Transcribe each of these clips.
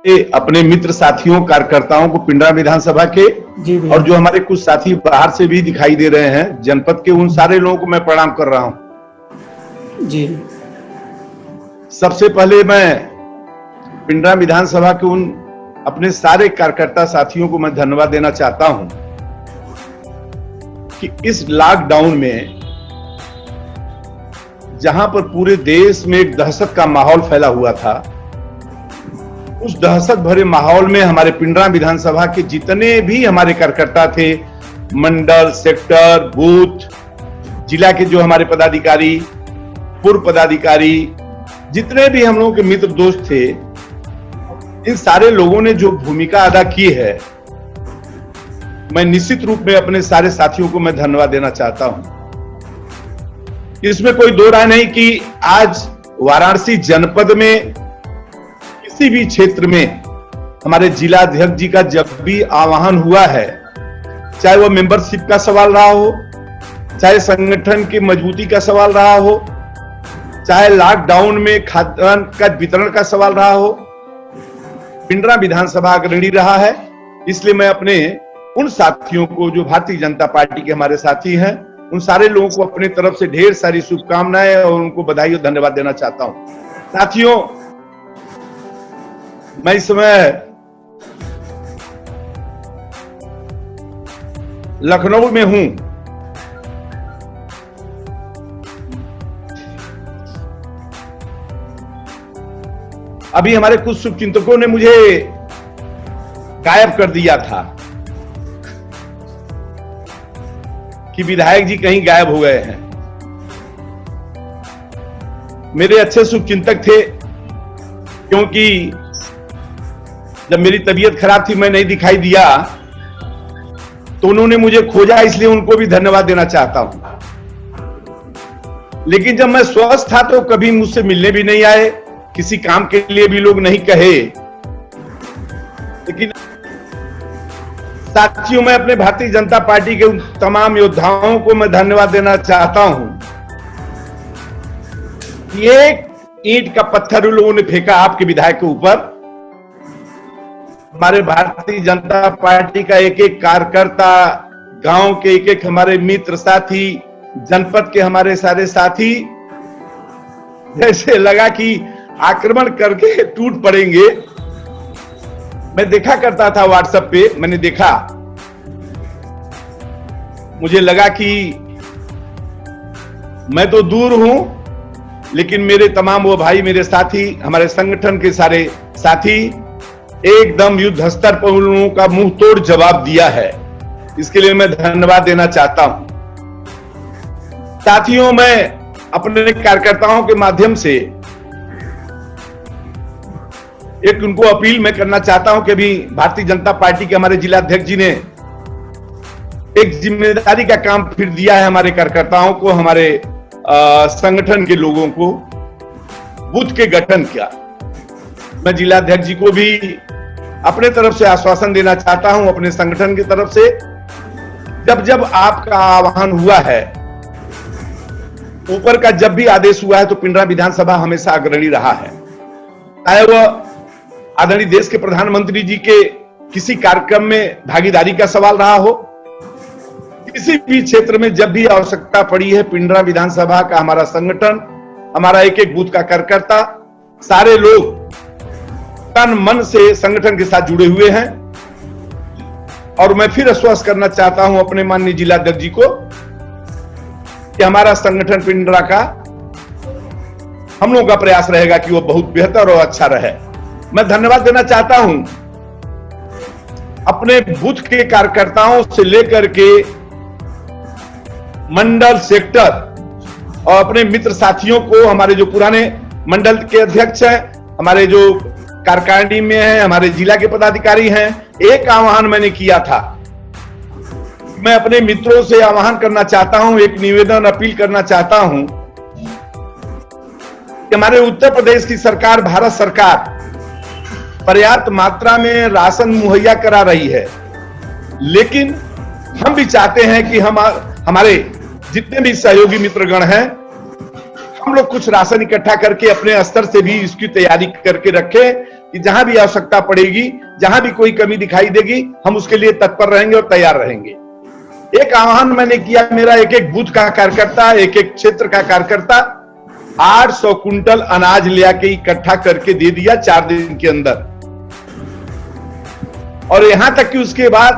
अपने मित्र साथियों कार्यकर्ताओं को पिंडरा विधानसभा के और जो हमारे कुछ साथी बाहर से भी दिखाई दे रहे हैं जनपद के, उन सारे लोगों को मैं प्रणाम कर रहा हूं जी। सबसे पहले मैं पिंडरा विधानसभा के उन अपने सारे कार्यकर्ता साथियों को मैं धन्यवाद देना चाहता हूं कि इस लॉकडाउन में जहां पर पूरे देश में एक दहशत का माहौल फैला हुआ था, उस दहशत भरे माहौल में हमारे पिंडरा विधानसभा के जितने भी हमारे कार्यकर्ता थे, मंडल, सेक्टर, बूथ, जिला के जो हमारे पदाधिकारी, पूर्व पदाधिकारी, जितने भी हम लोगों के मित्र दोस्त थे, इन सारे लोगों ने जो भूमिका अदा की है, मैं निश्चित रूप में अपने सारे साथियों को मैं धन्यवाद देना चाहता हूं। इसमें कोई दो राय नहीं कि आज वाराणसी जनपद में किसी भी क्षेत्र में हमारे जिला अध्यक्ष जी का जब भी आह्वान हुआ है, चाहे वो मेंबरशिप का सवाल रहा हो, चाहे संगठन की मजबूती का सवाल रहा हो, चाहे लॉकडाउन में खाद्यान्न का वितरण का सवाल रहा हो, पिंडरा विधानसभा अग्रणी रहा है। इसलिए मैं अपने उन साथियों को जो भारतीय जनता पार्टी के हमारे साथी हैं, उन सारे लोगों को अपनी तरफ से ढेर सारी शुभकामनाएं और उनको बधाई और धन्यवाद देना चाहता हूं। साथियों, मैं इस समय लखनऊ में हूं। अभी हमारे कुछ शुभचिंतकों ने मुझे गायब कर दिया था कि विधायक जी कहीं गायब हो गए हैं। मेरे अच्छे शुभचिंतक थे, क्योंकि जब मेरी तबीयत खराब थी, मैं नहीं दिखाई दिया, तो उन्होंने मुझे खोजा, इसलिए उनको भी धन्यवाद देना चाहता हूं। लेकिन जब मैं स्वस्थ था तो कभी मुझसे मिलने भी नहीं आए, किसी काम के लिए भी लोग नहीं कहे। लेकिन साथियों, मैं अपने भारतीय जनता पार्टी के उन तमाम योद्धाओं को मैं धन्यवाद देना चाहता हूं। एक ईंट का पत्थर उन लोगों ने फेंका आपके विधायक के ऊपर। हमारे भारतीय जनता पार्टी का एक एक कार्यकर्ता, गांव के एक एक हमारे मित्र साथी, जनपद के हमारे सारे साथी, जैसे लगा कि आक्रमण करके टूट पड़ेंगे। मैं देखा करता था व्हाट्सएप पे, मैंने देखा, मुझे लगा कि मैं तो दूर हूं, लेकिन मेरे तमाम वो भाई, मेरे साथी, हमारे संगठन के सारे साथी एकदम युद्ध स्तर पर उन लोगों का मुंह तोड़ जवाब दिया है। इसके लिए मैं धन्यवाद देना चाहता हूं। साथियों, मैं अपने कार्यकर्ताओं के माध्यम से एक उनको अपील मैं करना चाहता हूं कि अभी भारतीय जनता पार्टी के हमारे जिला अध्यक्ष जी ने एक जिम्मेदारी का काम फिर दिया है हमारे कार्यकर्ताओं को, हमारे संगठन के लोगों को, बूथ के गठन का। मैं जिला अध्यक्ष जी को भी अपने तरफ से आश्वासन देना चाहता हूं, अपने संगठन की तरफ से, जब जब आपका आह्वान हुआ है, ऊपर का जब भी आदेश हुआ है, तो पिंडरा विधानसभा हमेशा अग्रणी रहा है। चाहे वह आदरणीय देश के प्रधानमंत्री जी के किसी कार्यक्रम में भागीदारी का सवाल रहा हो, किसी भी क्षेत्र में जब भी आवश्यकता पड़ी है, पिंडरा विधानसभा का हमारा संगठन, हमारा एक एक बूथ का कार्यकर्ता, सारे लोग तन मन से संगठन के साथ जुड़े हुए हैं। और मैं फिर आश्वस्त करना चाहता हूं अपने माननीय जिला अध्यक्ष जी को कि हमारा संगठन पिंडरा का, हम लोगों का प्रयास रहेगा कि वो बहुत बेहतर और अच्छा रहे। मैं धन्यवाद देना चाहता हूं अपने बूथ के कार्यकर्ताओं से लेकर के मंडल, सेक्टर और अपने मित्र साथियों को, हमारे जो पुराने मंडल के अध्यक्ष हैं, हमारे जो कार्यकारिणी में हैं, हमारे जिला के पदाधिकारी हैं। एक आह्वान मैंने किया था, मैं अपने मित्रों से आह्वान करना चाहता हूं, एक निवेदन, अपील करना चाहता हूं कि हमारे उत्तर प्रदेश की सरकार, भारत सरकार पर्याप्त मात्रा में राशन मुहैया करा रही है, लेकिन हम भी चाहते हैं कि हमारे जितने भी सहयोगी मित्रगण हैं, हम लोग कुछ राशन इकट्ठा करके अपने स्तर से भी इसकी तैयारी करके रखें, कि जहां भी आवश्यकता पड़ेगी, जहां भी कोई कमी दिखाई देगी, हम उसके लिए तत्पर रहेंगे और तैयार रहेंगे। एक आह्वान मैंने किया, मेरा एक एक बूथ का कार्यकर्ता, एक एक क्षेत्र का कार्यकर्ता 800 कुंटल अनाज ले आके इकट्ठा करके दे दिया 4 दिन के अंदर। और यहां तक कि उसके बाद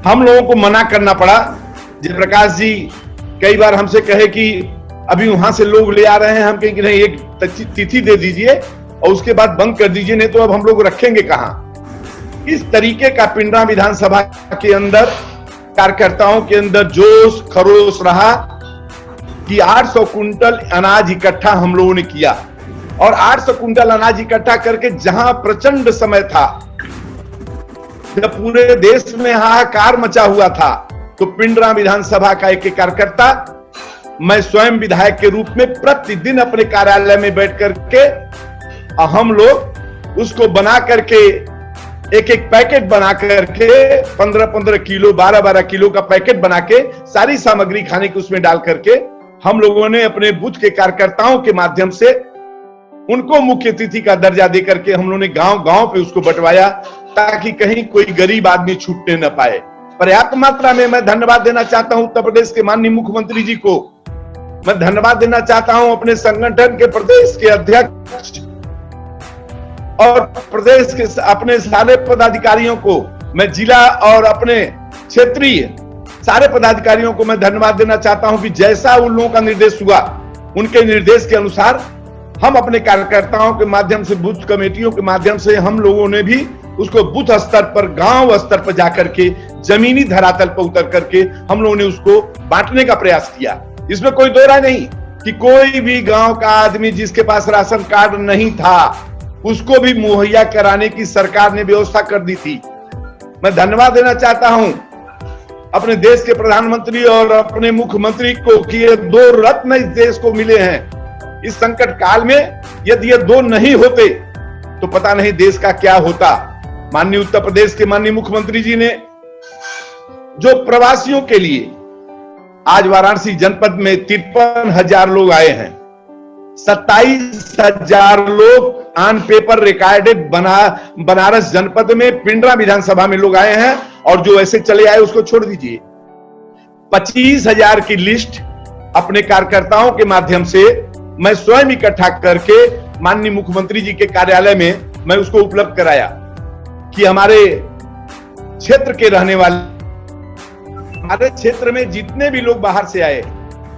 हम लोगों को मना करना पड़ा। जयप्रकाश जी कई बार हमसे कहे कि अभी वहां से लोग ले आ रहे हैं, हम कहें कि नहीं, एक तिथि दे दीजिए और उसके बाद बंद कर दीजिए, नहीं तो अब हम लोग रखेंगे कहां। इस तरीके का पिंडरा विधानसभा के अंदर कार्यकर्ताओं के अंदर जोश खरोश रहा कि 800 कुंटल अनाज इकट्ठा हम लोगों ने किया। और 800 कुंटल अनाज इकट्ठा करके जहां प्रचंड समय था, जब पूरे देश में हाहाकार मचा हुआ था, तो पिंडरा विधानसभा का एक कार्यकर्ता, मैं स्वयं विधायक के रूप में प्रतिदिन अपने कार्यालय में बैठ करके हम लोग उसको बना करके एक एक पैकेट बना करके 15-15 किलो 12-12 किलो का पैकेट बना के सारी सामग्री खाने की उसमें डाल करके हम लोगों ने अपने बूथ के कार्यकर्ताओं के माध्यम से उनको मुख्य अतिथि का दर्जा देकर के हम लोगों ने गांव-गांव पे उसको बंटवाया, ताकि कहीं कोई गरीब आदमी छूटने न पाए। पर्याप्त मात्रा में मैं धन्यवाद देना चाहता हूं उत्तर प्रदेश के माननीय मुख्यमंत्री जी को। मैं धन्यवाद देना चाहता हूं अपने संगठन के प्रदेश के अध्यक्ष और प्रदेश के अपने सारे पदाधिकारियों को। मैं जिला और अपने क्षेत्रीय सारे पदाधिकारियों को मैं धन्यवाद देना चाहता हूं कि जैसा उन लोगों का निर्देश हुआ, उनके निर्देश के अनुसार हम अपने कार्यकर्ताओं के माध्यम से, बूथ कमेटियों के माध्यम से हम लोगों ने भी उसको बूथ स्तर पर, गांव स्तर पर जाकर के, जमीनी धरातल पर उतर करके हम लोगों ने उसको बांटने का प्रयास किया। इसमें कोई दो राय नहीं कि कोई भी गांव का आदमी जिसके पास राशन कार्ड नहीं था, उसको भी मुहैया कराने की सरकार ने व्यवस्था कर दी थी। मैं धन्यवाद देना चाहता हूं अपने देश के प्रधानमंत्री और अपने मुख्यमंत्री को कि ये 2 रत्न इस देश को मिले हैं इस संकट काल में। यदि ये 2 नहीं होते तो पता नहीं देश का क्या होता। माननीय उत्तर प्रदेश के माननीय मुख्यमंत्री जी ने जो प्रवासियों के लिए आज वाराणसी जनपद में 53,000 लोग आए हैं, 27,000 लोग ऑन पेपर रिकॉर्डेड बनारस जनपद में पिंडरा विधानसभा में लोग आए हैं। और जो ऐसे चले आए उसको छोड़ दीजिए, 25,000 की लिस्ट अपने कार्यकर्ताओं के माध्यम से मैं स्वयं इकट्ठा करके माननीय मुख्यमंत्री जी के कार्यालय में मैं उसको उपलब्ध कराया कि हमारे क्षेत्र के रहने वाले, हमारे क्षेत्र में जितने भी लोग बाहर से आए,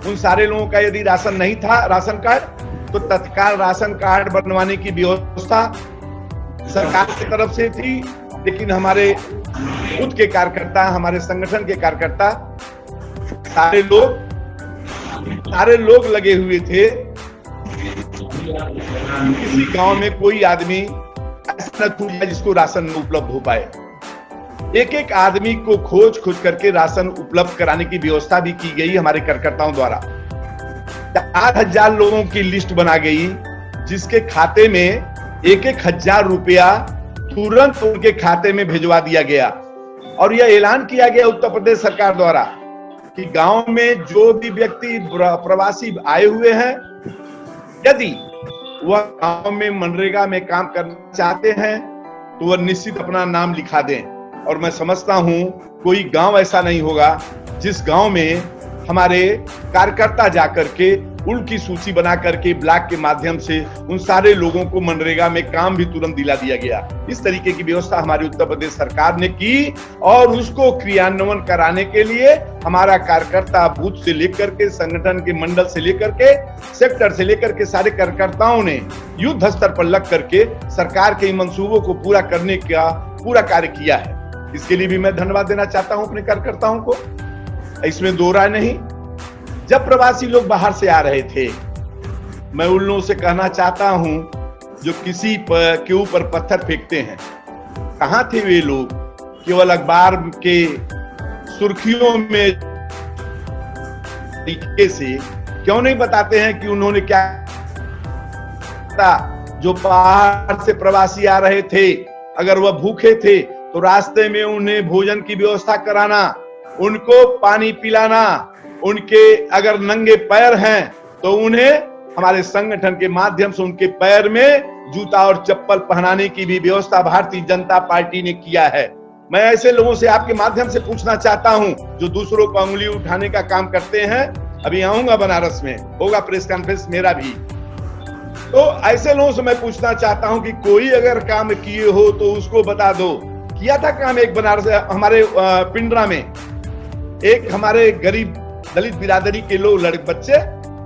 उन सारे लोगों का यदि राशन नहीं था, राशन कार्ड, तो तत्काल राशन कार्ड बनवाने की व्यवस्था सरकार की तरफ से थी। लेकिन हमारे बूथ के कार्यकर्ता, हमारे संगठन के कार्यकर्ता, सारे लोग लगे हुए थे। किसी गांव में कोई आदमी ऐसा न छूटा जिसको राशन न उपलब्ध हो पाए। एक एक आदमी को खोज करके राशन उपलब्ध कराने की व्यवस्था भी की गई हमारे कार्यकर्ताओं द्वारा। 4,000 लोगों की लिस्ट बना गई, जिसके खाते में 1,000 रुपया तुरंत उनके खाते में भिजवा दिया गया। और यह ऐलान किया गया उत्तर प्रदेश सरकार द्वारा कि गांव में जो भी व्यक्ति प्रवासी आए हुए हैं, यदि वह गांव में मनरेगा में काम करना चाहते हैं तो वह निश्चित अपना नाम लिखा दें। और मैं समझता हूं कोई गांव ऐसा नहीं होगा जिस गांव में हमारे कार्यकर्ता जाकर के उनकी सूची बना करके ब्लॉक के माध्यम से उन सारे लोगों को मनरेगा में काम भी तुरंत दिला दिया गया। इस तरीके की व्यवस्था हमारी उत्तर प्रदेश सरकार ने की और उसको क्रियान्वयन कराने के लिए हमारा कार्यकर्ता बूथ से लेकर के, संगठन के मंडल से लेकर के, सेक्टर से लेकर के सारे कार्यकर्ताओं ने युद्ध स्तर पर लग करके सरकार के मंसूबों को पूरा करने का पूरा कार्य किया है। इसके लिए भी मैं धन्यवाद देना चाहता हूं अपने कार्यकर्ताओं को। इसमें दो राय नहीं। जब प्रवासी लोग बाहर से आ रहे थे, मैं उन लोगों से कहना चाहता हूं जो किसी के ऊपर पत्थर फेंकते हैं, कहां थे वे लोग? केवल अखबार के सुर्खियों में तरीके से क्यों नहीं बताते हैं कि उन्होंने क्या था? जो बाहर से प्रवासी आ रहे थे, अगर वह भूखे थे तो रास्ते में उन्हें भोजन की व्यवस्था कराना, उनको पानी पिलाना, उनके अगर नंगे पैर हैं तो उन्हें हमारे संगठन के माध्यम से उनके पैर में जूता और चप्पल पहनाने की भी व्यवस्था भारतीय जनता पार्टी ने किया है। मैं ऐसे लोगों से आपके माध्यम से पूछना चाहता हूं जो दूसरों को उंगली उठाने का काम करते हैं। अभी आऊंगा बनारस में, होगा प्रेस कॉन्फ्रेंस मेरा भी। तो ऐसे लोगों से मैं पूछना चाहता हूं कि कोई अगर काम किए हो तो उसको बता दो। किया था काम एक बनारस हमारे पिंडरा में, एक हमारे गरीब दलित बिरादरी के लोग बच्चे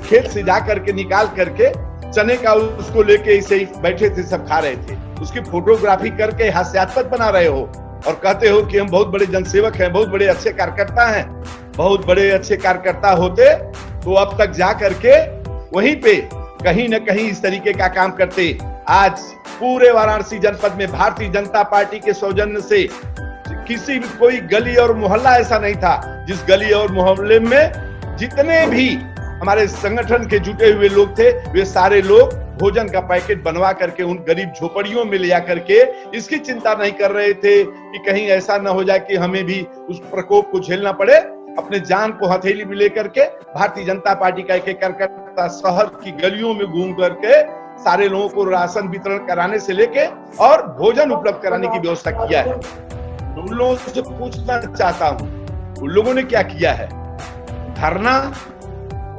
खेत से जा करके निकाल करके चने का उसको लेके ऐसे ही बैठे थे, सब खा रहे थे। उसकी फोटोग्राफी करके हास्यास्पद बना रहे हो और कहते हो कि हम बहुत बड़े जनसेवक हैं, बहुत बड़े अच्छे कार्यकर्ता हैं। बहुत बड़े अच्छे कार्यकर्ता होते तो अब तक जा करके वहीं पे कहीं न कहीं इस तरीके का काम करते। आज पूरे वाराणसी जनपद में भारतीय जनता पार्टी के सौजन्य से किसी भी कोई गली और मोहल्ला ऐसा नहीं था जिस गली और मोहल्ले में जितने भी हमारे संगठन के जुटे हुए लोग थे वे सारे लोग भोजन का पैकेट बनवा करके उन गरीब झोपड़ियों में ले जा करके इसकी चिंता नहीं कर रहे थे कि कहीं ऐसा न हो जाए कि हमें भी उस प्रकोप को झेलना पड़े। अपने जान को हथेली में लेकर के भारतीय जनता पार्टी का एक कार्यकर्ता शहर की गलियों में घूम करके सारे लोगों को राशन वितरण कराने से लेके और भोजन उपलब्ध कराने की व्यवस्था किया है। उन लोगों से पूछना चाहता हूं उन लोगों ने क्या किया है? धरना,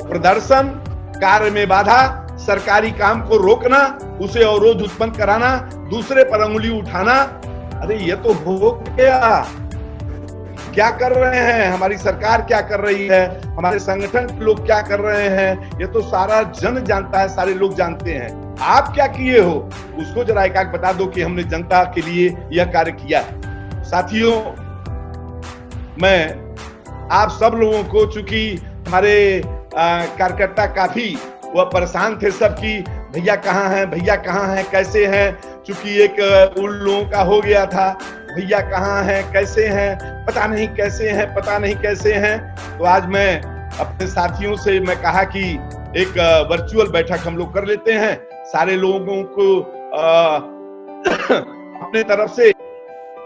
प्रदर्शन, कार्य में बाधा, सरकारी काम को रोकना, उसे अवरोध उत्पन्न कराना, दूसरे पर उंगली उठाना। अरे ये तो हो गया। क्या कर रहे हैं? हमारी सरकार क्या कर रही है? हमारे संगठन के लोग क्या कर रहे हैं? ये तो सारा जन जानता है, सारे लोग जानते हैं। आप क्या किए हो उसको जरा एक बता दो कि हमने जनता के लिए यह कार्य किया है। साथियों, मैं आप सब लोगों को, चूंकि हमारे कार्यकर्ता काफी वह परेशान थे सब की भैया कहाँ हैं, भैया कहाँ हैं, कैसे हैं। चूंकि एक उन लोगों का हो गया था भैया कहाँ हैं, कैसे हैं, पता नहीं कैसे हैं, पता नहीं कैसे हैं। तो आज मैं अपने साथियों से मैं कहा कि एक वर्चुअल बैठक हम लोग कर लेते हैं। सारे लोगों को अपने तरफ से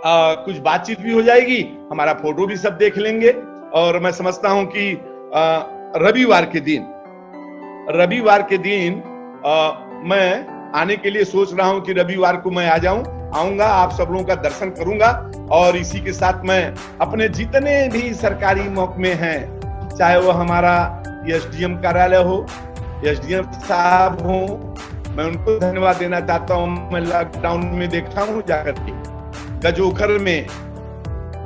कुछ बातचीत भी हो जाएगी, हमारा फोटो भी सब देख लेंगे। और मैं समझता हूं कि रविवार के दिन मैं आने के लिए सोच रहा हूं कि रविवार को मैं आऊंगा, आप सब लोगों का दर्शन करूंगा। और इसी के साथ मैं अपने जितने भी सरकारी महकमे हैं, चाहे वो हमारा एसडीएम कार्यालय हो, एसडीएम साहब हो, मैं उनको धन्यवाद देना चाहता हूं। मैं लॉकडाउन में देखा हूं जाकर के गजोखर में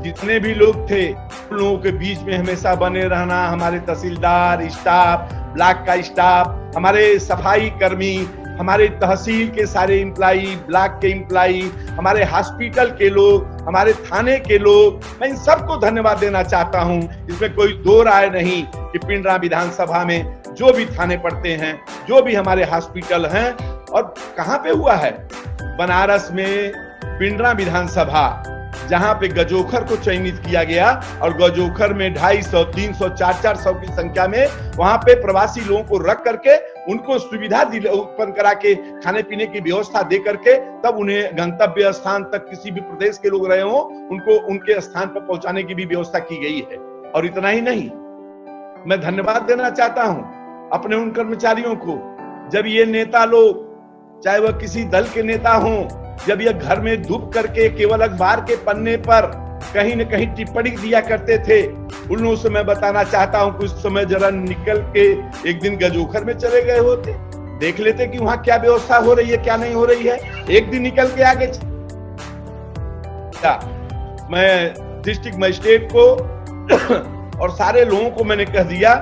जितने भी लोग थे उन लोगों के बीच में हमेशा बने रहना। हमारे तहसीलदार, स्टाफ, ब्लॉक का स्टाफ, हमारे सफाई कर्मी, हमारे तहसील के सारे इम्प्लाई, ब्लॉक के इम्प्लाई, हमारे हॉस्पिटल के लोग, हमारे थाने के लोग, मैं इन सबको धन्यवाद देना चाहता हूं। इसमें कोई दो राय नहीं कि पिंडरा विधानसभा में जो भी थाने पड़ते हैं, जो भी हमारे हॉस्पिटल हैं, और कहां पे हुआ है? बनारस में पिंडरा विधानसभा, जहां पे गजोखर को चयनित किया गया और गजोखर में 250, 300, 400 की संख्या में वहां पे प्रवासी लोगों को रख करके उनको सुविधा उत्पन्न करा के खाने पीने की व्यवस्था दे करके तब उन्हें गंतव्य स्थान तक, किसी भी प्रदेश के लोग रहे हो उनको उनके स्थान पर पहुंचाने की भी व्यवस्था की गई है। और इतना ही नहीं, मैं धन्यवाद देना चाहता हूं अपने उन कर्मचारियों को। जब ये नेता लोग, चाहे वह किसी दल के नेता हों, जब ये घर में डूब करके केवल अखबार के पन्ने पर कहीं न कहीं टिप्पणी दिया करते थे, उन लोगों से मैं बताना चाहता हूं कि उस समय जरा निकल के एक दिन गजोखर में चले गए होते, देख लेते कि वहां क्या व्यवस्था हो रही है, क्या नहीं हो रही है। एक दिन निकल के आगे मैं डिस्ट्रिक्ट मजिस्ट्रेट को और सारे लोगों को मैंने कह दिया,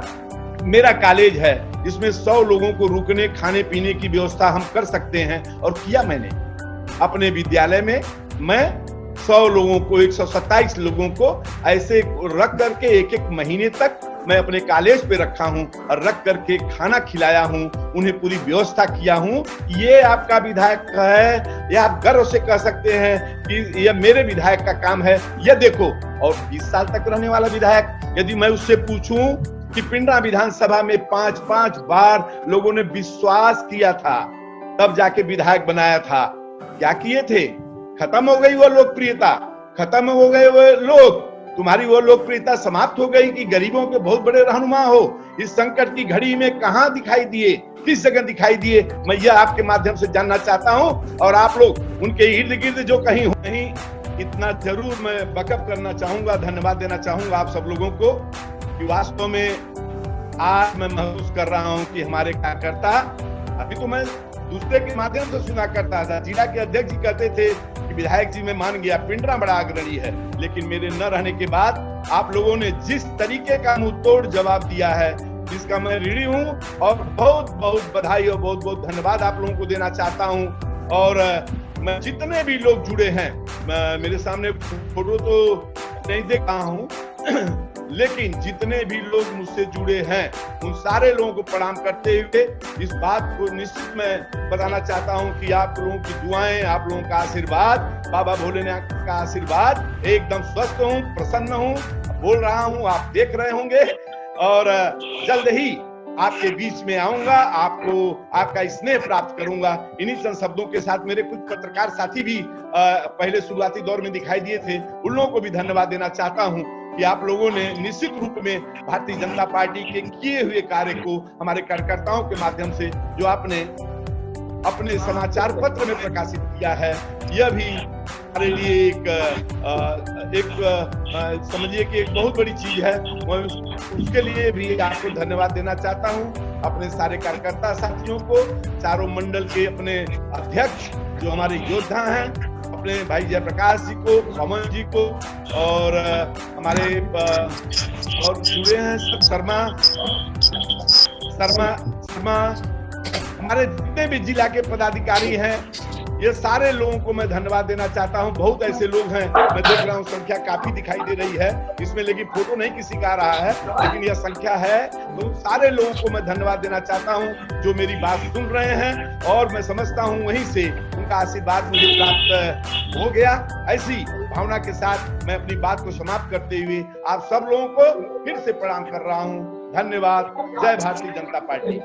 मेरा कॉलेज है, इसमें 100 लोगों को रुकने खाने पीने की व्यवस्था हम कर सकते हैं। और किया मैंने अपने विद्यालय में, मैं 100 लोगों को, 127 लोगों को ऐसे रख करके एक महीने तक मैं अपने कॉलेज पे रखा हूं और रख करके खाना खिलाया हूं, उन्हें पूरी व्यवस्था किया हूं। ये आपका विधायक है, ये आप गर्व से कह सकते हैं कि ये मेरे विधायक का काम है। ये देखो, और 20 साल तक रहने वाला विधायक, यदि मैं उससे पूछूं कि पिंडरा विधानसभा में 5-5 बार लोगों ने विश्वास किया था तब जाके विधायक बनाया था, क्या किए थे? खत्म हो गई वो लोकप्रियता, खत्म हो गए वो लोग। तुम्हारी वो लोकप्रियता समाप्त हो गई कि गरीबों के बहुत बड़े रहनुमा हो। इस संकट की घड़ी में कहां दिखाई दिए, किस जगह दिखाई दिए, मैं यह आपके माध्यम से जानना चाहता हूं। और आप लोग उनके इर्द गिर्द जो कहीं हो नहीं, इतना जरूर मैं बकअप करना चाहूंगा, धन्यवाद देना चाहूंगा आप सब लोगों को कि वास्तव में आज मैं महसूस कर रहा हूं कि हमारे कार्यकर्ता, अभी तो मैं दूसरे के माध्यम से सुना करता था, जिला के अध्यक्ष जी कहते थे कि विधायक जी मैं मान गया, पिंडरा बड़ा अग्रणी है, लेकिन मेरे न रहने के बाद आप लोगों ने जिस तरीके का मुंह तोड़ जवाब दिया है, जिसका मैं ऋणी हूं और बहुत बहुत बधाई और बहुत बहुत धन्यवाद आप लोगों को देना चाहता हूं। और मैं जितने भी लोग जुड़े हैं, मेरे सामने फोटो तो नहीं देख रहा हूं लेकिन जितने भी लोग मुझसे जुड़े हैं उन सारे लोगों को प्रणाम करते हुए इस बात को निश्चित मैं बताना चाहता हूं कि आप लोगों की दुआएं, आप लोगों का आशीर्वाद, बाबा भोलेनाथ का आशीर्वाद, एकदम स्वस्थ हूं, प्रसन्न हूं, बोल रहा हूं, आप देख रहे होंगे। और जल्द ही आपके बीच में आऊंगा, आपको आपका स्नेह प्राप्त करूंगा। इन्हीं चंद शब्दों के साथ मेरे कुछ पत्रकार साथी भी पहले शुरुआती दौर में दिखाई दिए थे, उन लोगों को भी धन्यवाद देना चाहता हूं कि आप लोगों ने निश्चित रूप में भारतीय जनता पार्टी के किए हुए कार्य को हमारे कार्यकर्ताओं के माध्यम से जो आपने अपने समाचार पत्र में प्रकाशित किया है, यह भी हमारे लिए एक समझिए कि एक बहुत बड़ी चीज है। मैं उसके लिए भी आपको धन्यवाद देना चाहता हूं, अपने सारे कार्यकर्ता साथियों को, चारों मंडल के अपने अध्यक्ष जो हमारे योद्धा हैं, अपने भाई जयप्रकाश जी को, पवन जी को, और हमारे और जुड़े हैं सब शर्मा, हमारे जितने भी जिला के पदाधिकारी हैं, ये सारे लोगों को मैं धन्यवाद देना चाहता हूं। बहुत ऐसे लोग हैं, मैं देख रहा हूं संख्या काफी दिखाई दे रही है इसमें, लेकिन फोटो नहीं किसी का आ रहा है, लेकिन यह संख्या है। तो सारे लोगों को मैं धन्यवाद देना चाहता हूं जो मेरी बात सुन रहे हैं, और मैं समझता हूं वहीं से उनका आशीर्वाद मुझे प्राप्त हो गया। ऐसी भावना के साथ मैं अपनी बात को समाप्त करते हुए आप सब लोगों को फिर से प्रणाम कर रहा हूं। धन्यवाद। जय भारतीय जनता पार्टी।